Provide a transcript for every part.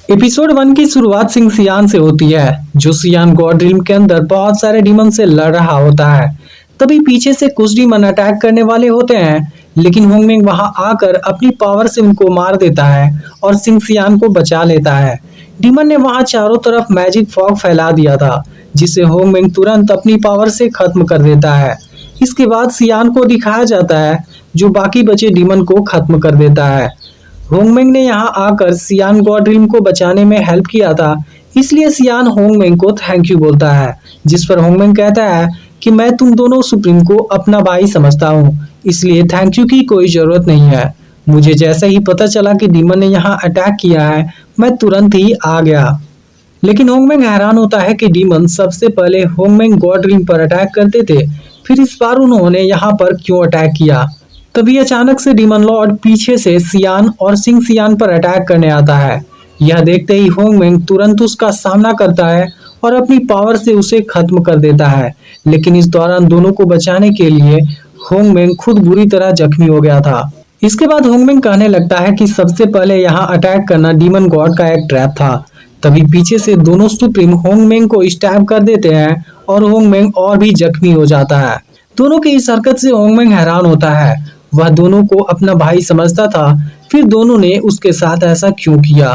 Episode 1 की शुरुआत सिंह सियान से होती है, जो सियान गॉड ड्रीम के अंदर बहुत सारे डीमन से लड़ रहा होता है। तभी पीछे से कुछ डीमन अटैक करने वाले होते हैं, लेकिन होंगमेंग वहां आकर अपनी पावर से उनको मार देता है और सिंह सियान को बचा लेता है। डीमन ने वहां चारों तरफ मैजिक फॉग फैला दिया था, जिसे होंगमेंग तुरंत अपनी पावर से खत्म कर देता है। इसके बाद सियान को दिखाया जाता है, जो बाकी बचे डीमन को खत्म कर देता है। होंगमेंग ने यहाँ आकर सियान गॉड ड्रीम को बचाने में हेल्प किया था, इसलिए सियान होंगमेंग को थैंक यू बोलता है, जिस पर होंगमेंग कहता है कि मैं तुम दोनों सुप्रीम को अपना भाई समझता हूँ, इसलिए थैंक यू की कोई जरूरत नहीं है। मुझे जैसे ही पता चला कि डीमन ने यहाँ अटैक किया है, मैं तुरंत ही आ गया। लेकिन होंगमेंग हैरान होता है कि डीमन सबसे पहले होंगमेंग गॉड ड्रीम पर अटैक करते थे, फिर इस बार उन्होंने यहाँ पर क्यों अटैक किया। तभी अचानक से डीमन लॉर्ड पीछे से सियान और सिंह सियान पर अटैक करने आता है। यह देखते ही होंगमेंग तुरंत उसका सामना करता है और अपनी पावर से उसे खत्म कर देता है। लेकिन इस दौरान दोनों को बचाने के लिए होंगमेंग खुद बुरी तरह जख्मी हो गया था। इसके बाद होंगमेंग कहने लगता है कि सबसे पहले यहाँ अटैक करना डीमन गॉड का एक ट्रैप था। तभी पीछे से दोनों सुप्रीम होंगमेंग को स्टैब कर देते हैं और होंगमेंग और भी जख्मी हो जाता है। दोनों की इस हरकत से होंगमेंग हैरान होता है, वह दोनों को अपना भाई समझता था, फिर दोनों ने उसके साथ ऐसा क्यों किया।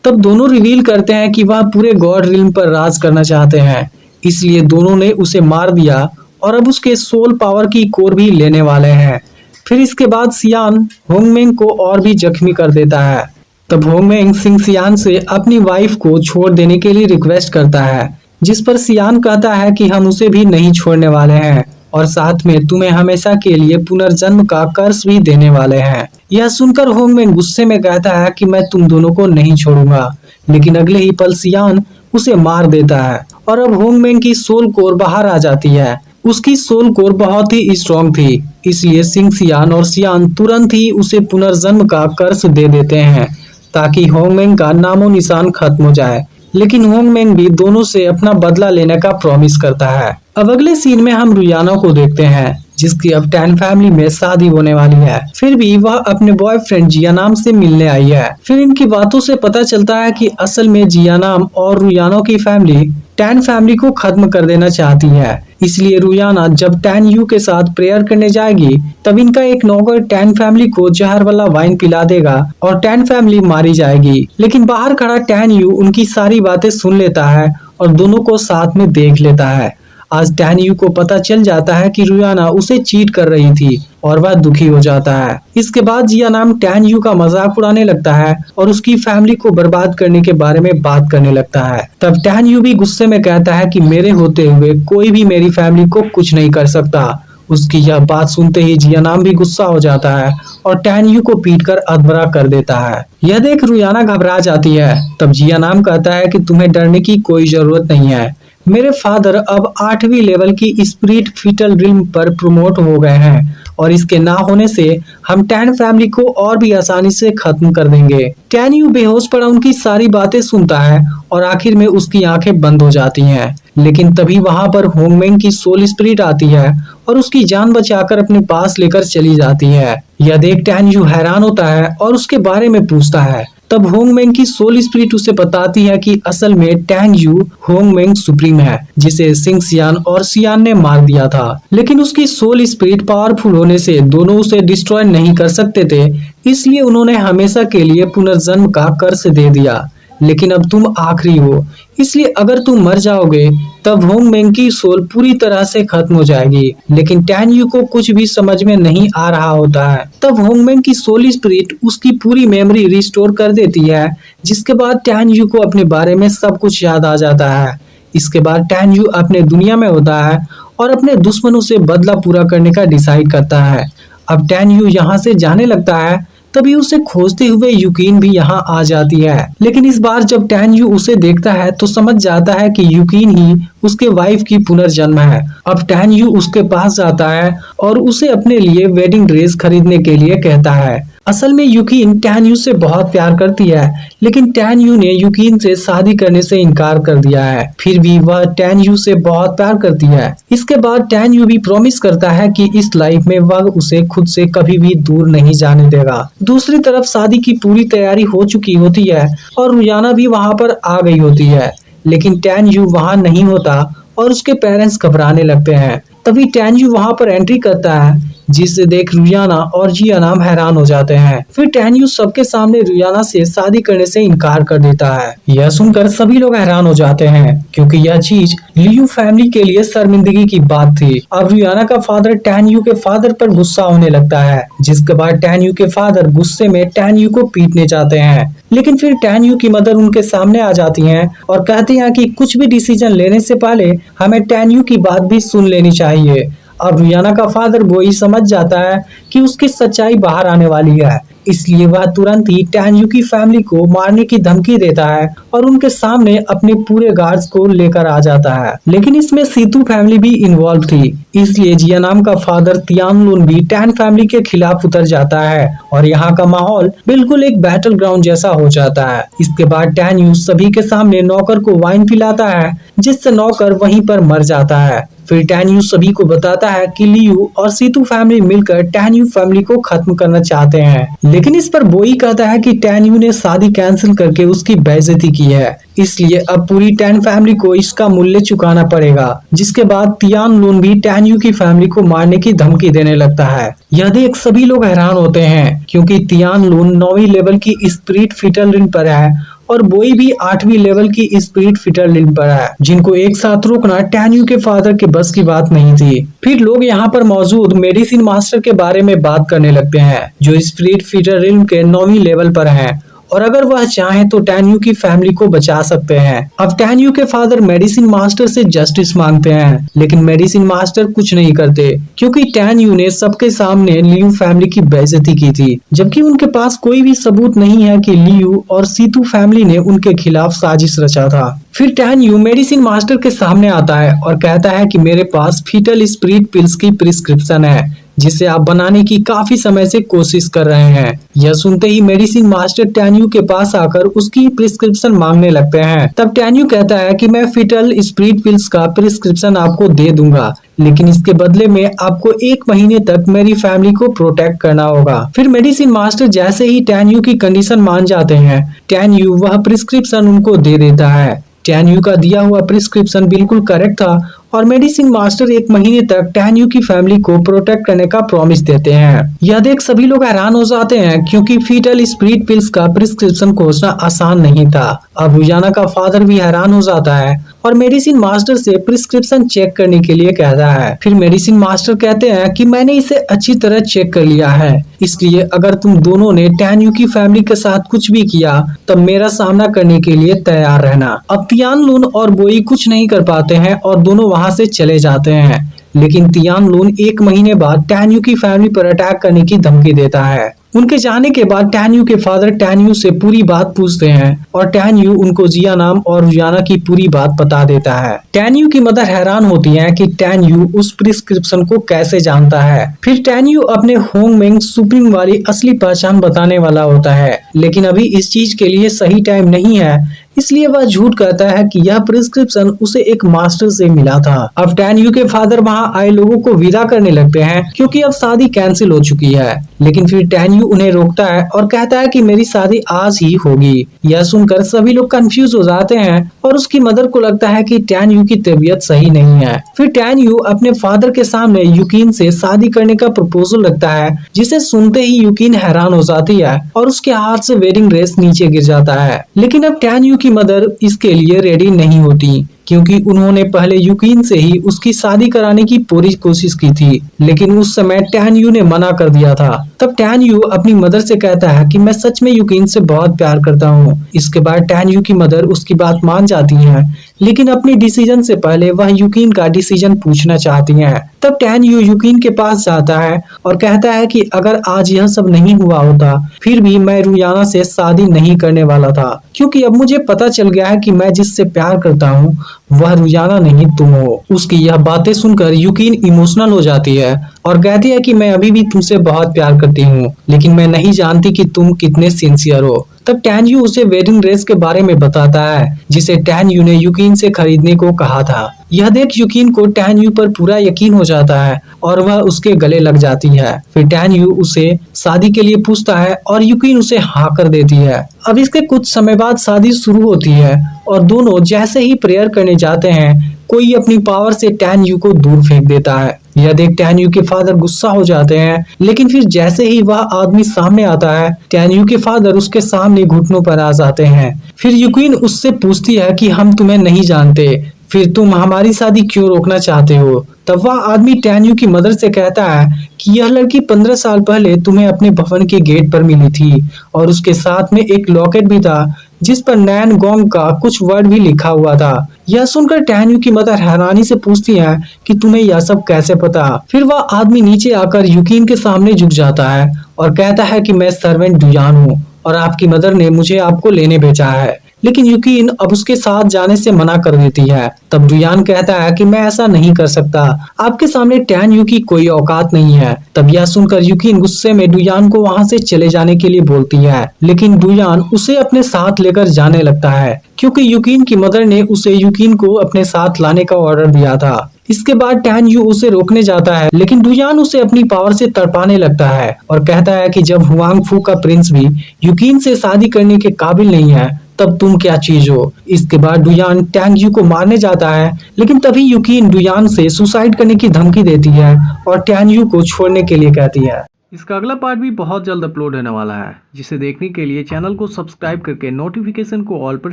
तब दोनों रिवील करते हैं कि वह पूरे गॉड रिल्म पर राज करना चाहते हैं, इसलिए दोनों ने उसे मार दिया और अब उसके सोल पावर की कोर भी लेने वाले हैं। फिर इसके बाद सियान होंगमेंग को और भी जख्मी कर देता है। तब होंगमेंग सिंह सियान से अपनी वाइफ को छोड़ देने के लिए रिक्वेस्ट करता है, जिस पर सियान कहता है कि हम उसे भी नहीं छोड़ने वाले हैं और साथ में तुम्हें हमेशा के लिए पुनर्जन्म का कर्ज भी देने वाले हैं। यह सुनकर होंगमेंग गुस्से में कहता है कि मैं तुम दोनों को नहीं छोड़ूंगा, लेकिन अगले ही पल सियान उसे मार देता है और अब होंगमेंग की सोल कोर बाहर आ जाती है। उसकी सोल कोर बहुत ही स्ट्रॉन्ग थी, इसलिए सिंह सियान और सियान तुरंत ही उसे पुनर्जन्म का कर्ज दे देते हैं, ताकि होंगमेंग का नामो निशान खत्म हो जाए। लेकिन होंगमेंग भी दोनों से अपना बदला लेने का प्रॉमिस करता है। अब अगले सीन में हम रुयाना को देखते हैं, जिसकी अब टैन फैमिली में शादी होने वाली है। फिर भी वह अपने बॉयफ्रेंड जियानाम से मिलने आई है। फिर इनकी बातों से पता चलता है कि असल में जियानाम और रुयाना की फैमिली टैन फैमिली को खत्म कर देना चाहती है। इसलिए रुयाना जब टैन यू के साथ प्रेयर करने जाएगी, तब इनका एक नौकर टैन फैमिली को जहर वाला वाइन पिला देगा और टैन फैमिली मारी जाएगी। लेकिन बाहर खड़ा टैन यू उनकी सारी बातें सुन लेता है और दोनों को साथ में देख लेता है। आज टैन यू को पता चल जाता है कि रुयाना उसे चीट कर रही थी और वह दुखी हो जाता है। इसके बाद जियानाम टैन यू का मजाक उड़ाने लगता है और उसकी फैमिली को बर्बाद करने के बारे में बात करने लगता है। तब टैन यू भी गुस्से में कहता है कि मेरे होते हुए कोई भी मेरी फैमिली को कुछ नहीं कर सकता। उसकी यह बात सुनते ही जियानाम भी गुस्सा हो जाता है और टैन यू को पीट कर अधमरा कर देता है। यह देख रुयाना घबरा जाती है। तब जियानाम कहता है कि तुम्हें डरने की कोई जरूरत नहीं है, मेरे फादर अब 8वीं लेवल की स्पिरिट फीटल रिल्म पर प्रमोट हो गए हैं और इसके ना होने से हम टैन फैमिली को और भी आसानी से खत्म कर देंगे। टैन यू बेहोश पड़ा उनकी सारी बातें सुनता है और आखिर में उसकी आंखें बंद हो जाती हैं। लेकिन तभी वहां पर होंगमेंग की सोल स्पिरिट आती है और उसकी जान बचाकर अपने पास लेकर चली जाती है। यह देख टैन यू हैरान होता है और उसके बारे में पूछता है। तब होंगमेंग की सोल स्पिरिट उसे बताती है कि असल में टैंग यू होंगमेंग सुप्रीम है, जिसे सिंह सियान और सियान ने मार दिया था। लेकिन उसकी सोल स्पिरिट पावरफुल होने से दोनों उसे डिस्ट्रॉय नहीं कर सकते थे, इसलिए उन्होंने हमेशा के लिए पुनर्जन्म का कर्ज दे दिया। लेकिन अब तुम आखिरी हो, इसलिए अगर तुम मर जाओगे तब होंगमेंग की सोल पूरी तरह से खत्म हो जाएगी। लेकिन टैन यू को कुछ भी समझ में नहीं आ रहा होता है। तब होंगमेंग की सोल स्पिरिट उसकी पूरी मेमोरी रिस्टोर कर देती है, जिसके बाद टैन यू को अपने बारे में सब कुछ याद आ जाता है। इसके बाद टैन यू अपने दुनिया में होता है और अपने दुश्मनों से बदला पूरा करने का डिसाइड करता है। अब टैन यू यहाँ से जाने लगता है, तभी उसे खोजते हुए युकीन भी यहाँ आ जाती है। लेकिन इस बार जब टैन यू उसे देखता है तो समझ जाता है कि युकीन ही उसके वाइफ की पुनर्जन्म है। अब टैन यू उसके पास जाता है और उसे अपने लिए वेडिंग ड्रेस खरीदने के लिए कहता है। असल में यूकिन टैन यू से बहुत प्यार करती है, लेकिन टैन यू ने यूकिन से शादी करने से इनकार कर दिया है। फिर भी वह टैन यू से बहुत प्यार करती है। इसके बाद टैन यू भी प्रॉमिस करता है कि इस लाइफ में वह उसे खुद से कभी भी दूर नहीं जाने देगा। दूसरी तरफ शादी की पूरी तैयारी हो चुकी होती है और रुयाना भी वहाँ पर आ गई होती है, लेकिन टैन यू वहाँ नहीं होता और उसके पेरेंट्स घबराने लगते हैं। तभी टैन यू वहाँ पर एंट्री करता है, जिसे देख रुयाना और जियाना हैरान हो जाते हैं। फिर टैन यू सबके सामने रुयाना से शादी करने से इनकार कर देता है। यह सुनकर सभी लोग हैरान हो जाते हैं, क्योंकि यह चीज लियू फैमिली के लिए शर्मिंदगी की बात थी। अब रुयाना का फादर टैन यू के फादर पर गुस्सा होने लगता है, जिसके बाद टैन यू के फादर गुस्से में टैन यू को पीटने जाते हैं। लेकिन फिर टैन यू की मदर उनके सामने आ जाती हैं और कहती हैं कि कुछ भी डिसीजन लेने से पहले हमें टैन यू की बात भी सुन लेनी चाहिए। अब रुयाना का फादर वही समझ जाता है कि उसकी सच्चाई बाहर आने वाली है, इसलिए वह तुरंत ही टैन यू की फैमिली को मारने की धमकी देता है और उनके सामने अपने पूरे गार्ड्स को लेकर आ जाता है। लेकिन इसमें सीतू फैमिली भी इन्वॉल्व थी, इसलिए जिया नाम का फादर तियानलुन भी टैन फैमिली के खिलाफ उतर जाता है और यहाँ का माहौल बिल्कुल एक बैटल ग्राउंड जैसा हो जाता है। इसके बाद टैन यू सभी के सामने नौकर को वाइन पिलाता है, जिससे नौकर वहीं पर मर जाता है। फिर टैन यू सभी को बताता है कि लियू और सीतू फैमिली मिलकर टैन यू फैमिली को खत्म करना चाहते हैं, लेकिन इस पर बोई कहता है कि टैन यू ने शादी कैंसिल करके उसकी बेइज्जती की है, इसलिए अब पूरी टैन फैमिली को इसका मूल्य चुकाना पड़ेगा। जिसके बाद तियानलुन भी टैन यू की फैमिली को मारने की धमकी देने लगता है। यह देख सभी लोग हैरान होते हैं, क्योंकि तियानलुन 9वीं लेवल की स्पिरिट फीटर लिन पर है और बोई भी 8वीं लेवल की स्पिरिट फीटर लिन पर है, जिनको एक साथ रोकना टैन यू के फादर के बस की बात नहीं थी। फिर लोग यहाँ पर मौजूद मेडिसिन मास्टर के बारे में बात करने लगते हैं, जो स्पिरिट फीटर लिन के 9वीं लेवल पर हैं, और अगर वह चाहें तो टैन यू की फैमिली को बचा सकते हैं। अब टैन यू के फादर मेडिसिन मास्टर से जस्टिस मांगते हैं, लेकिन मेडिसिन मास्टर कुछ नहीं करते, क्योंकि टैन यू ने सबके सामने लियू फैमिली की बेइज्जती की थी, जबकि उनके पास कोई भी सबूत नहीं है कि लियू और सीतू फैमिली ने उनके खिलाफ साजिश रचा था। फिर टैन यू मेडिसिन मास्टर के सामने आता है और कहता है कि मेरे पास फीटल स्पिरिट पिल्स की प्रिस्क्रिप्शन है, जिसे आप बनाने की काफी समय से कोशिश कर रहे हैं। यह सुनते ही मेडिसिन मास्टर टैन यू के पास आकर उसकी प्रिस्क्रिप्शन मांगने लगते हैं। तब टैन यू कहता है कि मैं फीटल स्पिरिट पिल्स का प्रिस्क्रिप्शन आपको दे दूंगा, लेकिन इसके बदले में आपको 1 महीने तक मेरी फैमिली को प्रोटेक्ट करना होगा। फिर मेडिसिन मास्टर जैसे ही टैन यू की कंडीशन मान जाते हैं, टैन यू वह प्रिस्क्रिप्शन उनको दे देता है। टैन यू का दिया हुआ प्रिस्क्रिप्शन बिल्कुल करेक्ट था और मेडिसिन मास्टर 1 महीने तक टैन यू की फैमिली को प्रोटेक्ट करने का प्रॉमिस देते हैं। यह देख सभी लोग हैरान हो जाते हैं, क्योंकि फीटल स्पिरिट पिल्स का प्रिस्क्रिप्शन खोजना आसान नहीं था। अब रुयाना का फादर भी हैरान हो जाता है और मेडिसिन मास्टर से प्रिस्क्रिप्शन चेक करने के लिए कहता है। फिर मेडिसिन मास्टर कहते हैं कि मैंने इसे अच्छी तरह चेक कर लिया है, इसलिए अगर तुम दोनों ने टैन यू की फैमिली के साथ कुछ भी किया तब मेरा सामना करने के लिए तैयार रहना। अब तियानलुन और बोई कुछ नहीं कर पाते हैं और दोनों वहाँ से चले जाते हैं, लेकिन तियानलुन 1 महीने बाद टैन यू की फैमिली पर अटैक करने की धमकी देता है। उनके जाने के बाद टैन यू के फादर टैन यू से पूरी बात पूछते हैं और टैन यू उनको जिया नाम और रुयाना की पूरी बात बता देता है। टैन यू की मदर हैरान होती है कि टैन यू उस प्रिस्क्रिप्शन को कैसे जानता है। फिर टैन यू अपने होंगमेंग सुप्रीम वाली असली पहचान बताने वाला होता है, लेकिन अभी इस चीज के लिए सही टाइम नहीं है, इसलिए वह झूठ कहता है कि यह प्रिस्क्रिप्शन उसे एक मास्टर से मिला था। अब टैन यू के फादर वहां आए लोगों को विदा करने लगते हैं, क्योंकि अब शादी कैंसिल हो चुकी है, लेकिन फिर टैन यू उन्हें रोकता है और कहता है कि मेरी शादी आज ही होगी। यह सुनकर सभी लोग कंफ्यूज हो जाते हैं और उसकी मदर को लगता है कि टैन यू की तबीयत सही नहीं है। फिर टैन यू अपने फादर के सामने यूकिन से शादी करने का प्रपोजल रखता है, जिसे सुनते ही यूकिन हैरान हो जाती है और उसके हाथ से वेडिंग ड्रेस नीचे गिर जाता है। लेकिन अब टैन यू की मदर इसके लिए रेडी नहीं होती, क्योंकि उन्होंने पहले यूकिन से ही उसकी शादी कराने की पूरी कोशिश की थी, लेकिन उस समय टैन यू ने मना कर दिया था। तब टैन यू अपनी मदर से कहता है कि मैं सच में यूकिन से बहुत प्यार करता हूँ। इसके बाद टैन यू की मदर उसकी बात मान जाती हैं, लेकिन अपने डिसीजन से पहले वह यूकिन का डिसीजन पूछना चाहती है। तब टैन यू यूकिन के पास जाता है और कहता है कि अगर आज यह सब नहीं हुआ होता फिर भी मैं रुयाना से शादी नहीं करने वाला था, क्योंकि अब मुझे पता चल गया है कि मैं जिससे प्यार करता हूँ वह रुयाना नहीं तुम हो। उसकी यह बातें सुनकर यूकिन इमोशनल हो जाती है और कहती है कि मैं अभी भी तुमसे बहुत प्यार करती हूँ, लेकिन मैं नहीं जानती कि तुम कितने सिंसियर हो। तब टैन यू उसे वेडिंग ड्रेस के बारे में बताता है जिसे टैन यू ने यूकिन से खरीदने को कहा था। यह देख यूकिन को टैन यू पर पूरा यकीन हो जाता है और वह उसके गले लग जाती है। फिर टैन यू उसे शादी के लिए पूछता है और यूकिन उसे हाँ कर देती है। अब इसके कुछ समय बाद शादी शुरू होती है और दोनों जैसे ही प्रेयर करने जाते हैं कोई अपनी पावर से टैन यू को दूर फेंक देता है। यह देख टैन यू के फादर गुस्सा हो जाते हैं, लेकिन फिर जैसे ही वह आदमी सामने आता है टैन यू के फादर उसके सामने घुटनों पर आ जाते हैं। फिर यूकिन उससे पूछती है कि हम तुम्हें नहीं जानते, फिर तुम हमारी शादी क्यों रोकना चाहते हो। तब वह आदमी टैन यू की मदर से कहता है कि यह लड़की 15 साल पहले तुम्हें अपने भवन के गेट पर मिली थी और उसके साथ में एक लॉकेट भी था जिस पर नैन गोंग का कुछ वर्ड भी लिखा हुआ था। यह सुनकर टैन यू की मदर हैरानी से पूछती है कि तुम्हें यह सब कैसे पता। फिर वह आदमी नीचे आकर यूकिन के सामने झुक जाता है और कहता है कि मैं सर्वेंट डुयान हूँ और आपकी मदर ने मुझे आपको लेने भेजा है। लेकिन यूकिन अब उसके साथ जाने से मना कर देती है। तब डुयान कहता है कि मैं ऐसा नहीं कर सकता, आपके सामने टैन यू की कोई औकात नहीं है। तब यह सुनकर यूकिन गुस्से में डुयान को वहां से चले जाने के लिए बोलती है, लेकिन डुयान उसे अपने साथ लेकर जाने लगता है क्योंकि यूकिन की मदर ने उसे यूकिन को अपने साथ लाने का ऑर्डर दिया था। इसके बाद टैन यू उसे रोकने जाता है, लेकिन डुयान उसे अपनी पावर से तड़पाने लगता है और कहता है कि जब हुआंग फू का प्रिंस भी यूकिन से शादी करने के काबिल नहीं है तब तुम क्या चीज हो। इसके बाद डुयान टैंग यू को मारने जाता है, लेकिन तभी यूकिन डुयान से सुसाइड करने की धमकी देती है और टैंग यू को छोड़ने के लिए कहती है। इसका अगला पार्ट भी बहुत जल्द अपलोड होने वाला है, जिसे देखने के लिए चैनल को सब्सक्राइब करके नोटिफिकेशन को ऑल पर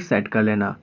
सेट कर लेना।